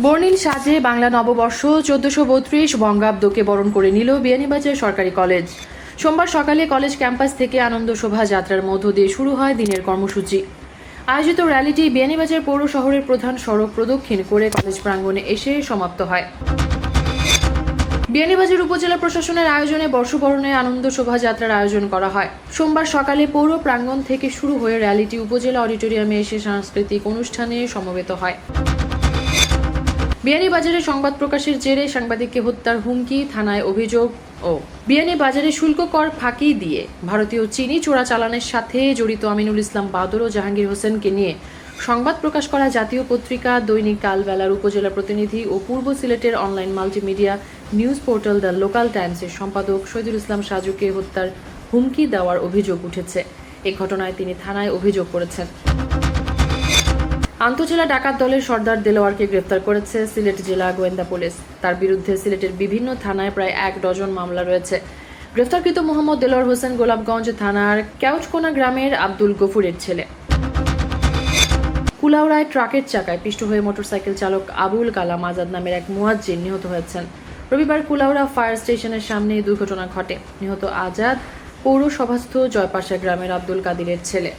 বর্ণিল সাজে বাংলা নববর্ষ 1432 বঙ্গাব্দকে বরণ করে নিল বিয়ানীবাজার সরকারি কলেজ। সোমবার সকালে কলেজ ক্যাম্পাস থেকে আনন্দ শোভাযাত্রার মধ্য দিয়ে শুরু হয় দিনের কর্মসূচি। আয়োজিত র্যালিটি বিয়ানীবাজার পৌর শহরের প্রধান সড়ক প্রদক্ষিণ করে কলেজ প্রাঙ্গণে এসে সমাপ্ত হয়। বিয়ানীবাজার উপজেলা প্রশাসনের আয়োজনে বর্ষবরণে আনন্দ শোভাযাত্রার আয়োজন করা হয়। সোমবার সকালে পৌর প্রাঙ্গণ থেকে শুরু হয়ে র্যালিটি উপজেলা অডিটোরিয়ামে এসে সাংস্কৃতিক অনুষ্ঠানে সমবেত হয়। বিয়ানীবাজারে সংবাদ প্রকাশের জেরে সাংবাদিককে হত্যার হুমকি, থানায় অভিযোগ ও বিয়ানীবাজারে শুল্ক কর ফাঁকি দিয়ে ভারতীয় চিনি চোরাচালানের সাথে জড়িত আমিনুল ইসলাম বাদর ও জাহাঙ্গীর হোসেনকে নিয়ে সংবাদ প্রকাশ করা জাতীয় পত্রিকা দৈনিক কালবেলার উপজেলা প্রতিনিধি ও পূর্ব সিলেটের online multimedia news portal the local টাইমসের সম্পাদক শহীদুল ইসলাম সাজুকে হত্যার হুমকি দেওয়ার অভিযোগ উঠেছে। এ ঘটনায় তিনি থানায় অভিযোগ করেছেন। আন্তজেলা ডাকাত দলের সর্দার দেলোয়ারকে গ্রেফতার করেছে সিলেট জেলা গোয়েন্দা পুলিশ। তার বিরুদ্ধে সিলেটের বিভিন্ন থানায় প্রায় 1 ডজন মামলা রয়েছে। গ্রেফতারকৃত মোহাম্মদ দেলোয়ার হোসেন গোলাপগঞ্জ থানার কেওটকোনা গ্রামের আব্দুল গফুরের ছেলে। কুলাউড়ায় ট্রাকের চাকায় পিষ্ট হয়ে মোটরসাইকেল চালক আবুল কালাম আজাদ নামের এক মুয়াজ্জিন নিহত হয়েছেন। রবিবার কুলাউড়া ফায়ার স্টেশনের সামনে এই দুর্ঘটনা ঘটে। নিহত আজাদ পৌরসভাস্থ জয়পাশা গ্রামের আব্দুল কাদিরের ছেলে।